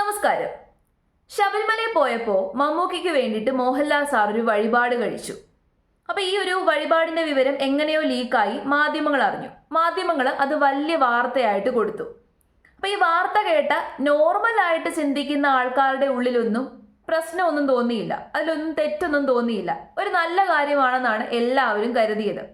നമസ്കാരം. ശബരിമലയിൽ പോയപ്പോൾ മമ്മൂക്കിക്ക് വേണ്ടിയിട്ട് മോഹൻലാൽ സാർ ഒരു വഴിപാട് കഴിച്ചു. അപ്പൊ ഈ ഒരു വഴിപാടിന്റെ വിവരം എങ്ങനെയോ ലീക്കായി മാധ്യമങ്ങൾ അറിഞ്ഞു. മാധ്യമങ്ങൾ അത് വലിയ വാർത്തയായിട്ട് കൊടുത്തു. അപ്പൊ ഈ വാർത്ത കേട്ട നോർമലായിട്ട് ചിന്തിക്കുന്ന ആൾക്കാരുടെ ഉള്ളിലൊന്നും പ്രശ്നമൊന്നും തോന്നിയില്ല, അതിലൊന്നും തെറ്റൊന്നും തോന്നിയില്ല. ഒരു നല്ല കാര്യമാണെന്നാണ് എല്ലാവരും കരുതിയത്.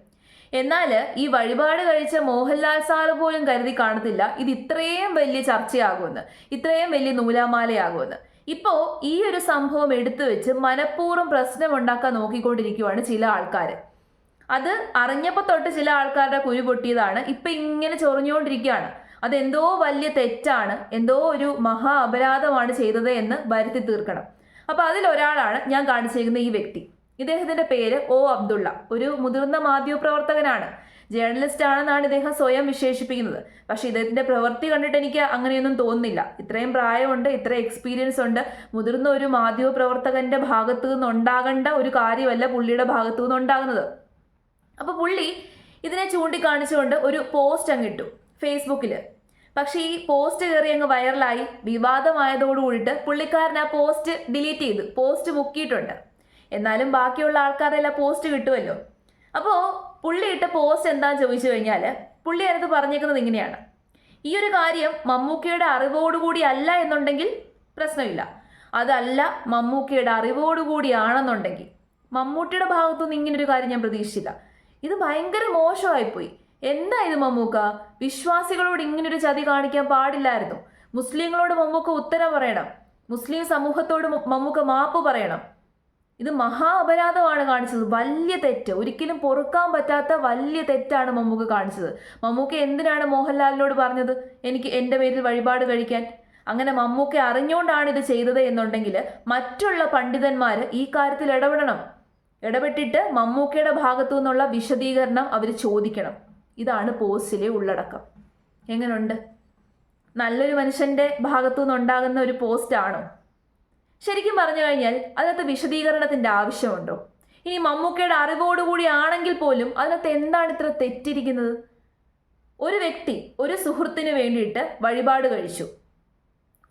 എന്നാൽ ഈ വഴിപാട് കഴിച്ച മോഹൻലാൽ സാറ് പോലും കരുതി കാണത്തില്ല ഇത് ഇത്രയും വലിയ ചർച്ചയാകുമെന്ന്, ഇത്രയും വലിയ നൂലാമാലയാകുമെന്ന്. ഇപ്പോൾ ഈ ഒരു സംഭവം എടുത്തു വെച്ച് മനഃപൂർവ്വം പ്രശ്നമുണ്ടാക്കാൻ നോക്കിക്കൊണ്ടിരിക്കുകയാണ് ചില ആൾക്കാർ. അത് അറിഞ്ഞപ്പോൾ തൊട്ട് ചില ആൾക്കാരുടെ കുരു പൊട്ടിയതാണ്. ഇപ്പം ഇങ്ങനെ ചൊറിഞ്ഞുകൊണ്ടിരിക്കുകയാണ്. അതെന്തോ വലിയ തെറ്റാണ്, എന്തോ ഒരു മഹാ അപരാധമാണ് ചെയ്തത് എന്ന് വരുത്തി തീർക്കണം. അപ്പോൾ അതിലൊരാളാണ് ഞാൻ കാണിച്ചിരിക്കുന്ന ഈ വ്യക്തി. ഇദ്ദേഹത്തിന്റെ പേര് ഒ അബ്ദുള്ള. ഒരു മുതിർന്ന മാധ്യമപ്രവർത്തകനാണ്, ജേർണലിസ്റ്റ് ആണെന്നാണ് ഇദ്ദേഹം സ്വയം വിശേഷിപ്പിക്കുന്നത്. പക്ഷെ ഇദ്ദേഹത്തിന്റെ പ്രവൃത്തി കണ്ടിട്ട് എനിക്ക് അങ്ങനെയൊന്നും തോന്നുന്നില്ല. ഇത്രയും പ്രായമുണ്ട്, ഇത്രയും എക്സ്പീരിയൻസ് ഉണ്ട്. മുതിർന്ന ഒരു മാധ്യമപ്രവർത്തകന്റെ ഭാഗത്തു നിന്നുണ്ടാകേണ്ട ഒരു കാര്യമല്ല പുള്ളിയുടെ ഭാഗത്തു നിന്നുണ്ടാകുന്നത്. അപ്പൊ പുള്ളി ഇതിനെ ചൂണ്ടിക്കാണിച്ചുകൊണ്ട് ഒരു പോസ്റ്റ് അങ്ങിട്ടു ഫേസ്ബുക്കിൽ. പക്ഷെ ഈ പോസ്റ്റ് കയറി അങ്ങ് വൈറലായി വിവാദമായതോടുകൂടിയിട്ട് പുള്ളിക്കാരൻ ആ പോസ്റ്റ് ഡിലീറ്റ് ചെയ്തു, പോസ്റ്റ് മുക്കിയിട്ടുണ്ട്. എന്നാലും ബാക്കിയുള്ള ആൾക്കാരെല്ലാം പോസ്റ്റ് കിട്ടുമല്ലോ. അപ്പോൾ പുള്ളി ഇട്ട പോസ്റ്റ് എന്താന്ന് ചോദിച്ചു കഴിഞ്ഞാൽ പുള്ളി അതിനകത്ത് പറഞ്ഞേക്കുന്നത് ഇങ്ങനെയാണ്: ഈ ഒരു കാര്യം മമ്മൂക്കയുടെ അറിവോടുകൂടി അല്ല എന്നുണ്ടെങ്കിൽ പ്രശ്നമില്ല, അതല്ല മമ്മൂക്കയുടെ അറിവോടുകൂടിയാണെന്നുണ്ടെങ്കിൽ, മമ്മൂട്ടിയുടെ ഭാഗത്തുനിന്ന് ഇങ്ങനൊരു കാര്യം ഞാൻ പ്രതീക്ഷിച്ചില്ല, ഇത് ഭയങ്കര മോശമായിപ്പോയി. എന്താ ഇത് മമ്മൂക്ക? വിശ്വാസികളോട് ഇങ്ങനൊരു ചതി കാണിക്കാൻ പാടില്ലായിരുന്നു. മുസ്ലിങ്ങളോട് മമ്മൂക്ക ഉത്തരം പറയണം, മുസ്ലിം സമൂഹത്തോട് മമ്മൂക്ക മാപ്പ് പറയണം. ഇത് മഹാ അപരാധമാണ് കാണിച്ചത്, വലിയ തെറ്റ്, ഒരിക്കലും പൊറുക്കാൻ പറ്റാത്ത വലിയ തെറ്റാണ് മമ്മൂക്ക കാണിച്ചത്. മമ്മൂക്ക എന്തിനാണ് മോഹൻലാലിനോട് പറഞ്ഞത് എനിക്ക് എൻ്റെ പേരിൽ വഴിപാട് കഴിക്കാൻ? അങ്ങനെ മമ്മൂക്ക അറിഞ്ഞുകൊണ്ടാണ് ഇത് ചെയ്തത് എന്നുണ്ടെങ്കിൽ മറ്റുള്ള പണ്ഡിതന്മാർ ഈ കാര്യത്തിൽ ഇടപെടണം. ഇടപെട്ടിട്ട് മമ്മൂക്കയുടെ ഭാഗത്തു നിന്നുള്ള വിശദീകരണം അവർ ചോദിക്കണം. ഇതാണ് പോസ്റ്റിലെ ഉള്ളടക്കം. എങ്ങനെയുണ്ട്? നല്ലൊരു മനുഷ്യന്റെ ഭാഗത്തു നിന്നുണ്ടാകുന്ന ഒരു പോസ്റ്റ് ആണോ? ശരിക്കും പറഞ്ഞു കഴിഞ്ഞാൽ അതിനകത്ത് വിശദീകരണത്തിന്റെ ആവശ്യമുണ്ടോ? ഇനി മമ്മൂക്കയുടെ അറിവോടുകൂടി ആണെങ്കിൽ പോലും അതിനകത്ത് എന്താണ് ഇത്ര തെറ്റിരിക്കുന്നത്? ഒരു വ്യക്തി ഒരു സുഹൃത്തിന് വേണ്ടിയിട്ട് വഴിപാട് കഴിച്ചു,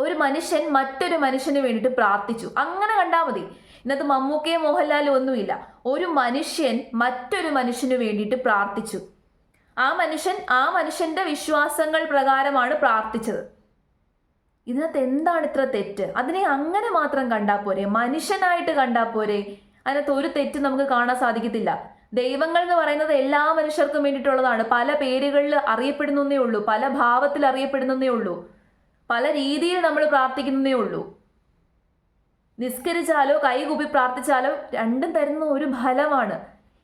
ഒരു മനുഷ്യൻ മറ്റൊരു മനുഷ്യന് വേണ്ടിയിട്ട് പ്രാർത്ഥിച്ചു, അങ്ങനെ കണ്ടാൽ മതി. ഇന്നത്തെ മമ്മൂക്കയും മോഹൻലാലും ഒന്നുമില്ല. ഒരു മനുഷ്യൻ മറ്റൊരു മനുഷ്യന് വേണ്ടിയിട്ട് പ്രാർത്ഥിച്ചു. ആ മനുഷ്യന്റെ വിശ്വാസങ്ങൾ പ്രകാരമാണ് പ്രാർത്ഥിച്ചത്. ഇതിനകത്ത് എന്താണ് ഇത്ര തെറ്റ്? അതിനെ അങ്ങനെ മാത്രം കണ്ടാൽ പോരെ, മനുഷ്യനായിട്ട് കണ്ടാൽ പോരെ? അതിനകത്ത് ഒരു തെറ്റ് നമുക്ക് കാണാൻ സാധിക്കത്തില്ല. ദൈവങ്ങൾ എന്ന് പറയുന്നത് എല്ലാ മനുഷ്യർക്കും വേണ്ടിയിട്ടുള്ളതാണ്. പല പേരുകളിൽ അറിയപ്പെടുന്നേ ഉള്ളൂ, പല ഭാവത്തിൽ അറിയപ്പെടുന്നേ ഉള്ളൂ, പല രീതിയിൽ നമ്മൾ പ്രാർത്ഥിക്കുന്നേ ഉള്ളൂ. നിസ്കരിച്ചാലോ കൈകൂപ്പി പ്രാർത്ഥിച്ചാലോ രണ്ടും തരുന്ന ഒരു ഫലമാണ്.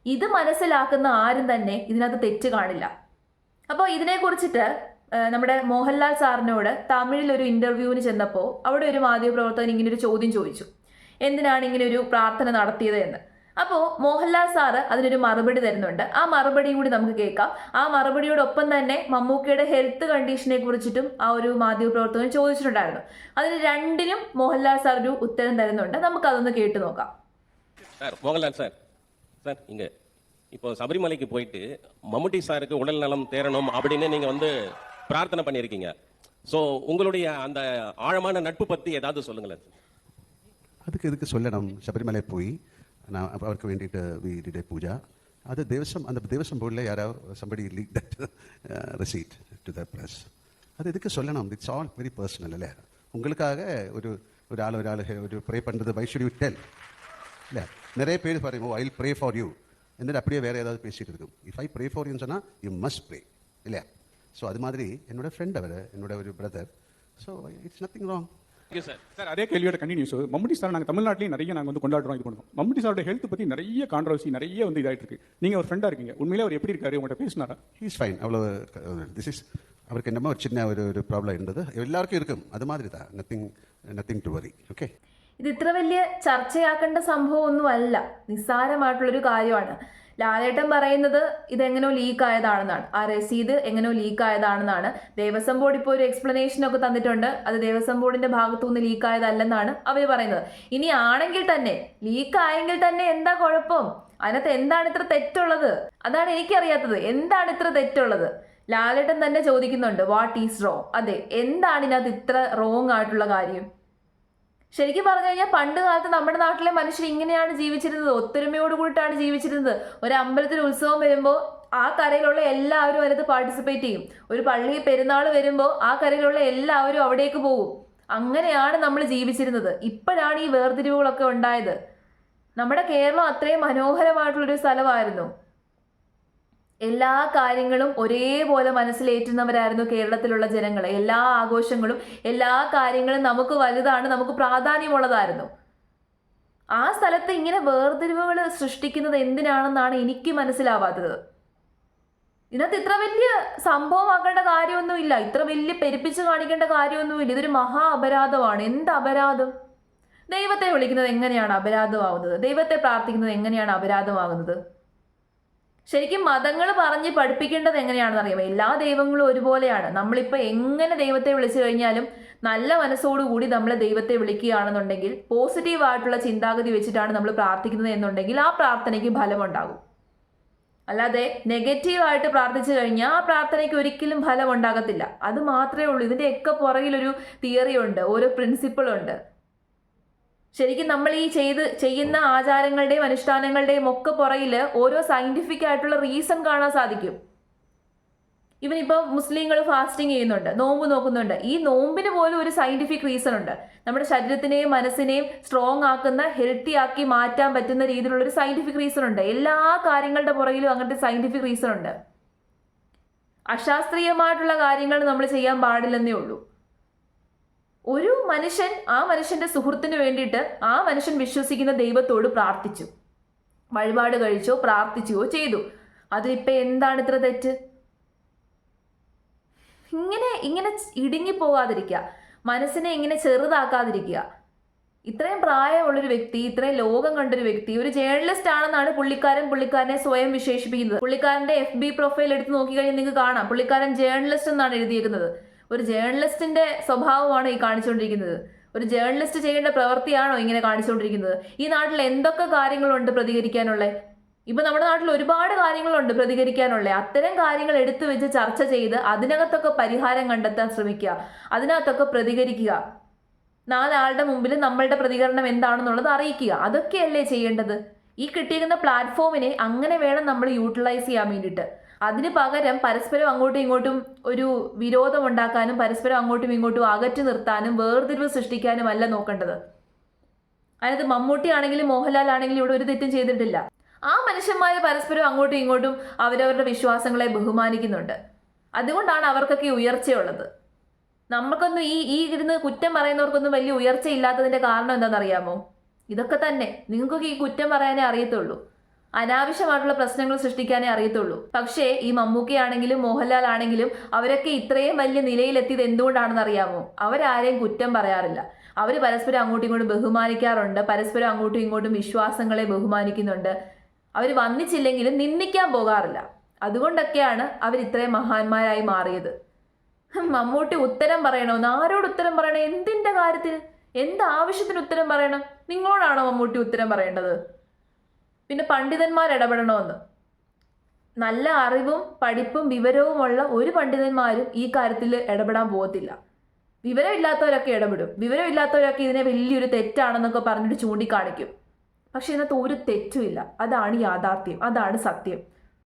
ഇത് മനസ്സിലാക്കുന്ന ആരും തന്നെ ഇതിനകത്ത് തെറ്റ് കാണില്ല. അപ്പോൾ ഇതിനെക്കുറിച്ചിട്ട് നമ്മുടെ മോഹൻലാൽ സാറിനോട് തമിഴിൽ ഒരു ഇന്റർവ്യൂവിന് ചെന്നപ്പോൾ അവിടെ ഒരു മാധ്യമപ്രവർത്തകൻ ഇങ്ങനെ ഒരു ചോദ്യം ചോദിച്ചു, എന്തിനാണ് ഇങ്ങനെ ഒരു പ്രാർത്ഥന നടത്തിയത് എന്ന്. അപ്പോൾ മോഹൻലാൽ സാറ് അതിനൊരു മറുപടി തരുന്നുണ്ട്. ആ മറുപടിയും കൂടി നമുക്ക് കേൾക്കാം. ആ മറുപടിയോടൊപ്പം തന്നെ മമ്മൂക്കയുടെ ഹെൽത്ത് കണ്ടീഷനെ കുറിച്ചിട്ടും ആ ഒരു മാധ്യമപ്രവർത്തകൻ ചോദിച്ചിട്ടുണ്ടായിരുന്നു. അതിന് രണ്ടിനും മോഹൻലാൽ സാർ ഒരു ഉത്തരം തരുന്നുണ്ട്. നമുക്ക് അതൊന്ന് കേട്ടു നോക്കാം. മോഹൻലാൽ സാർ, இங்க இப்போ சபரிமலைக்கு போயிட்டு மம்முட்டி சாருக்கு உடல் நலம் தேரணும் அப்படின்னு நீங்க பிரார்த்தனை பண்ணியிருக்கீங்க. ஸோ உங்களுடைய அந்த ஆழமான நட்பு பற்றி ஏதாவது சொல்லுங்களேன். இதுக்கு சொல்லணும். ശബരിമല പോയി അവർക്ക് വേണ്ടിയിട്ട് വി ഡിഡ് എ പൂജ. അത് அந்த தேவசம் போர்டில் யாராவது somebody leak that receipt to the press. அது இதுக்கு சொல்லணும். இட்ஸ் ஆல் வெரி பர்சனல் இல்லை? உங்களுக்காக ஒரு ஆள் ஒரு ப்ரே பண்ணுறது why should you tell? இல்லை, நிறைய பேர் பாருங்க, I will pray for you എന്നിട്ട് அப்படியே வேறு ஏதாவது பேசிகிட்டு இருக்கும். இஃப் ஐ ப்ரே ஃபார் யூன்னு சொன்னால் யூ மஸ்ட் ப்ரே, இல்லையா? ஸோ அது மாதிரி என்னோட ஃப்ரெண்ட் அவர், என்னோட ஒரு brother. So it's nothing wrong. Sir, அதே கேள்வியோட கண்டினியூஸ். மம்முட்டி சார் நாங்கள் தமிழ்நாட்டிலையும் நிறைய நாங்கள் கொண்டாடுறோம், இது பண்ணுறோம். மம்முட்டி சாரோட ஹெல்த் பற்றி நிறைய கான்ட்ரவர்சி நிறைய இதாகிட்டு இருக்கு. நீங்கள் ஒரு ஃப்ரெண்டாக இருக்கீங்க, உண்மையிலே அவர் எப்படி இருக்காரு? உங்கள்கிட்ட பேசினாரா? He's fine. அவ்வளோ திஸ் இஸ் அவருக்கு என்னமோ ஒரு சின்ன ஒரு ப்ராப்ளம் இருந்தது, எல்லாருக்கும் இருக்கும், அது மாதிரி தான். Nothing to worry. ഓക്കെ, ഇത് ഇത്ര വലിയ ചർച്ചയാക്കേണ്ട സംഭവമൊന്നുമല്ല, നിസ്സാരമായിട്ടുള്ളൊരു കാര്യമാണ്. ലാലേട്ടൻ പറയുന്നത് ഇതെങ്ങനെയോ ലീക്ക് ആയതാണെന്നാണ്, ആ രസീത് എങ്ങനെയോ ലീക്ക് ആയതാണെന്നാണ്. ദേവസ്വം ബോർഡ് ഇപ്പോൾ ഒരു എക്സ്പ്ലനേഷൻ ഒക്കെ തന്നിട്ടുണ്ട്. അത് ദേവസ്വം ബോർഡിന്റെ ഭാഗത്തുനിന്ന് ലീക്ക് ആയതല്ലെന്നാണ് അവർ പറയുന്നത്. ഇനി ആണെങ്കിൽ തന്നെ, ലീക്ക് ആയെങ്കിൽ തന്നെ എന്താ കുഴപ്പം? അതിനകത്ത് എന്താണ് ഇത്ര തെറ്റുള്ളത്? അതാണ് എനിക്കറിയാത്തത്. എന്താണ് ഇത്ര തെറ്റുള്ളത്? ലാലേട്ടൻ തന്നെ ചോദിക്കുന്നുണ്ട് വാട്ട് ഈസ് റോങ്. അതെ, എന്താണ് ഇതിനകത്ത് ഇത്ര റോങ് ആയിട്ടുള്ള കാര്യം? ശരിക്കും പറഞ്ഞു കഴിഞ്ഞാൽ പണ്ട് കാലത്ത് നമ്മുടെ നാട്ടിലെ മനുഷ്യർ ഇങ്ങനെയാണ് ജീവിച്ചിരുന്നത്, ഒത്തൊരുമയോട് കൂടിയിട്ടാണ് ജീവിച്ചിരുന്നത്. ഒരു അമ്പലത്തിൽ ഉത്സവം വരുമ്പോൾ ആ കരയിലുള്ള എല്ലാവരും അതിനകത്ത് പാർട്ടിസിപ്പേറ്റ് ചെയ്യും. ഒരു പള്ളി പെരുന്നാൾ വരുമ്പോൾ ആ കരയിലുള്ള എല്ലാവരും അവിടേക്ക് പോകും. അങ്ങനെയാണ് നമ്മൾ ജീവിച്ചിരുന്നത്. ഇപ്പോഴാണ് ഈ വേർതിരിവുകളൊക്കെ ഉണ്ടായത്. നമ്മുടെ കേരളം അത്രയും മനോഹരമായിട്ടുള്ളൊരു സ്ഥലമായിരുന്നു. എല്ലാ കാര്യങ്ങളും ഒരേപോലെ മനസ്സിലേറ്റുന്നവരായിരുന്നു കേരളത്തിലുള്ള ജനങ്ങൾ. എല്ലാ ആഘോഷങ്ങളും എല്ലാ കാര്യങ്ങളും നമുക്ക് വലുതാണ്, നമുക്ക് പ്രാധാന്യമുള്ളതായിരുന്നു. ആ സ്ഥലത്ത് ഇങ്ങനെ വേർതിരിവുകൾ സൃഷ്ടിക്കുന്നത് എന്തിനാണെന്നാണ് എനിക്ക് മനസ്സിലാവാത്തത്. ഇതിനകത്ത് ഇത്ര വലിയ സംഭവമാക്കേണ്ട കാര്യമൊന്നുമില്ല, ഇത്ര വലിയ പെരുപ്പിച്ച് കാണിക്കേണ്ട കാര്യമൊന്നുമില്ല. ഇതൊരു മഹാ അപരാധമാണ്. എന്ത് അപരാധം? ദൈവത്തെ വിളിക്കുന്നത് എങ്ങനെയാണ് അപരാധമാവുന്നത്? ദൈവത്തെ പ്രാർത്ഥിക്കുന്നത് എങ്ങനെയാണ് അപരാധമാകുന്നത്? ശരിക്കും മതങ്ങൾ പറഞ്ഞ് പഠിപ്പിക്കേണ്ടത് എങ്ങനെയാണെന്ന് അറിയാമോ? എല്ലാ ദൈവങ്ങളും ഒരുപോലെയാണ്. നമ്മളിപ്പോൾ എങ്ങനെ ദൈവത്തെ വിളിച്ചു കഴിഞ്ഞാലും നല്ല മനസ്സോടുകൂടി നമ്മൾ ദൈവത്തെ വിളിക്കുകയാണെന്നുണ്ടെങ്കിൽ, പോസിറ്റീവായിട്ടുള്ള ചിന്താഗതി വെച്ചിട്ടാണ് നമ്മൾ പ്രാർത്ഥിക്കുന്നത് എന്നുണ്ടെങ്കിൽ ആ പ്രാർത്ഥനയ്ക്ക് ഫലമുണ്ടാകും. അല്ലാതെ നെഗറ്റീവായിട്ട് പ്രാർത്ഥിച്ചു കഴിഞ്ഞാൽ ആ പ്രാർത്ഥനയ്ക്ക് ഒരിക്കലും ഫലം ഉണ്ടാകത്തില്ല. അത് മാത്രമേ ഉള്ളൂ. ഇതിൻ്റെയൊക്കെ പുറകിലൊരു തിയറി ഉണ്ട്, ഓരോ പ്രിൻസിപ്പിളുണ്ട്. ശരിക്കും നമ്മൾ ഈ ചെയ്യുന്ന ആചാരങ്ങളുടെയും അനുഷ്ഠാനങ്ങളുടെയും ഒക്കെ പുറകിൽ ഓരോ സയന്റിഫിക് ആയിട്ടുള്ള റീസൺ കാണാൻ സാധിക്കും. ഇവനിപ്പോൾ മുസ്ലിങ്ങൾ ഫാസ്റ്റിംഗ് ചെയ്യുന്നുണ്ട്, നോമ്പ് നോക്കുന്നുണ്ട്. ഈ നോമ്പിന് പോലും ഒരു സയന്റിഫിക് റീസൺ ഉണ്ട്. നമ്മുടെ ശരീരത്തിനെയും മനസ്സിനെയും സ്ട്രോങ് ആക്കുന്ന, ഹെൽത്തി ആക്കി മാറ്റാൻ പറ്റുന്ന രീതിയിലുള്ളൊരു സയന്റിഫിക് റീസൺ ഉണ്ട്. എല്ലാ കാര്യങ്ങളുടെ പുറകിലും അങ്ങനത്തെ സയന്റിഫിക് റീസൺ ഉണ്ട്. അശാസ്ത്രീയമായിട്ടുള്ള കാര്യങ്ങൾ നമ്മൾ ചെയ്യാൻ പാടില്ലെന്നേ ഉള്ളൂ. ഒരു മനുഷ്യൻ ആ മനുഷ്യന്റെ സുഹൃത്തിന് വേണ്ടിയിട്ട് ആ മനുഷ്യൻ വിശ്വസിക്കുന്ന ദൈവത്തോട് പ്രാർത്ഥിച്ചു, വഴിപാട് കഴിച്ചോ പ്രാർത്ഥിച്ചുവോ ചെയ്തു. അതിലിപ്പോൾ എന്താണ് ഇത്ര തെറ്റ്? ഇങ്ങനെ ഇടുങ്ങിപ്പോകാതിരിക്കുക, മനസ്സിനെ ഇങ്ങനെ ചെറുതാക്കാതിരിക്കുക. ഇത്രയും പ്രായമുള്ളൊരു വ്യക്തി, ഇത്രയും ലോകം കണ്ടൊരു വ്യക്തി, ഒരു ജേർണലിസ്റ്റ് ആണെന്നാണ് പുള്ളിക്കാരനെ സ്വയം വിശേഷിപ്പിക്കുന്നത്. പുള്ളിക്കാരന്റെ FB പ്രൊഫൈൽ എടുത്ത് നോക്കിക്കഴിഞ്ഞാൽ നിങ്ങൾക്ക് കാണാം, പുള്ളിക്കാരൻ ജേർണലിസ്റ്റ് എന്നാണ് എഴുതിയിരിക്കുന്നത്. ഒരു ജേർണലിസ്റ്റിന്റെ സ്വഭാവമാണ് ഈ കാണിച്ചുകൊണ്ടിരിക്കുന്നത്. ഒരു ജേർണലിസ്റ്റ് ചെയ്യേണ്ട പ്രവൃത്തിയാണോ ഇങ്ങനെ കാണിച്ചുകൊണ്ടിരിക്കുന്നത്? ഈ നാട്ടിൽ എന്തൊക്കെ കാര്യങ്ങളുണ്ട് പ്രതികരിക്കാനുള്ളത്? ഇപ്പൊ നമ്മുടെ നാട്ടിൽ ഒരുപാട് കാര്യങ്ങളുണ്ട് പ്രതികരിക്കാനുള്ളത്. അത്തരം കാര്യങ്ങൾ എടുത്തു വെച്ച് ചർച്ച ചെയ്ത് അതിനകത്തൊക്കെ പരിഹാരം കണ്ടെത്താൻ ശ്രമിക്കുക, അതിനകത്തൊക്കെ പ്രതികരിക്കുക, നാലാളുടെ മുമ്പിൽ നമ്മളുടെ പ്രതികരണം എന്താണെന്നുള്ളത് അറിയിക്കുക. അതൊക്കെയല്ലേ ചെയ്യേണ്ടത്? ഈ കിട്ടിയിരിക്കുന്ന പ്ലാറ്റ്ഫോമിനെ അങ്ങനെ വേണം നമ്മൾ യൂട്ടിലൈസ് ചെയ്യാൻ വേണ്ടിയിട്ട്. അതിന് പകരം പരസ്പരം അങ്ങോട്ടും ഇങ്ങോട്ടും ഒരു വിരോധം ഉണ്ടാക്കാനും പരസ്പരം അങ്ങോട്ടും ഇങ്ങോട്ടും അകറ്റി നിർത്താനും വേർതിരിവ് സൃഷ്ടിക്കാനും അല്ല നോക്കേണ്ടത്. അതായത് മമ്മൂട്ടി ആണെങ്കിലും മോഹൻലാൽ ആണെങ്കിലും ഇവിടെ ഒരു തെറ്റും ചെയ്തിട്ടില്ല. ആ മനുഷ്യന്മാർ പരസ്പരം അങ്ങോട്ടും ഇങ്ങോട്ടും അവരവരുടെ വിശ്വാസങ്ങളെ ബഹുമാനിക്കുന്നുണ്ട്. അതുകൊണ്ടാണ് അവർക്കൊക്കെ ഉയർച്ചയുള്ളത്. നമുക്കൊന്നും ഈ ഇരുന്ന് കുറ്റം പറയുന്നവർക്കൊന്നും വലിയ ഉയർച്ചയില്ലാത്തതിന്റെ കാരണം എന്താണെന്നറിയാമോ? ഇതൊക്കെ തന്നെ. നിങ്ങൾക്കൊക്കെ ഈ കുറ്റം പറയാനേ അറിയത്തുള്ളൂ, അനാവശ്യമായിട്ടുള്ള പ്രശ്നങ്ങൾ സൃഷ്ടിക്കാനേ അറിയത്തുള്ളൂ. പക്ഷേ ഈ മമ്മൂക്കി ആണെങ്കിലും മോഹൻലാൽ ആണെങ്കിലും അവരൊക്കെ ഇത്രയും വലിയ നിലയിലെത്തിയത് എന്തുകൊണ്ടാണെന്ന് അറിയാമോ? അവരാരെയും കുറ്റം പറയാറില്ല. അവർ പരസ്പരം അങ്ങോട്ടും ഇങ്ങോട്ടും ബഹുമാനിക്കാറുണ്ട്, പരസ്പരം അങ്ങോട്ടും ഇങ്ങോട്ടും വിശ്വാസങ്ങളെ ബഹുമാനിക്കുന്നുണ്ട്. അവർ വന്നിച്ചില്ലെങ്കിലും നിന്ദിക്കാൻ പോകാറില്ല. അതുകൊണ്ടൊക്കെയാണ് അവർ ഇത്രയും മഹാന്മാരായി മാറിയത്. മമ്മൂട്ടി ഉത്തരം പറയണമെന്ന് ആരോട് ഉത്തരം പറയണം? എന്തിന്റെ കാര്യത്തിന്, എന്താവശ്യത്തിന് ഉത്തരം പറയണം? നിങ്ങളോടാണോ മമ്മൂട്ടി ഉത്തരം പറയേണ്ടത്? പിന്നെ പണ്ഡിതന്മാർ ഇടപെടണമെന്ന്. നല്ല അറിവും പഠിപ്പും വിവരവുമുള്ള ഒരു പണ്ഡിതന്മാരും ഈ കാര്യത്തിൽ ഇടപെടാൻ പോകത്തില്ല. വിവരമില്ലാത്തവരൊക്കെ ഇടപെടും. വിവരമില്ലാത്തവരൊക്കെ ഇതിനെ വലിയൊരു തെറ്റാണെന്നൊക്കെ പറഞ്ഞിട്ട് ചൂണ്ടിക്കാണിക്കും. പക്ഷെ ഇതിനകത്ത് ഒരു തെറ്റുമില്ല. അതാണ് യാഥാർത്ഥ്യം, അതാണ് സത്യം.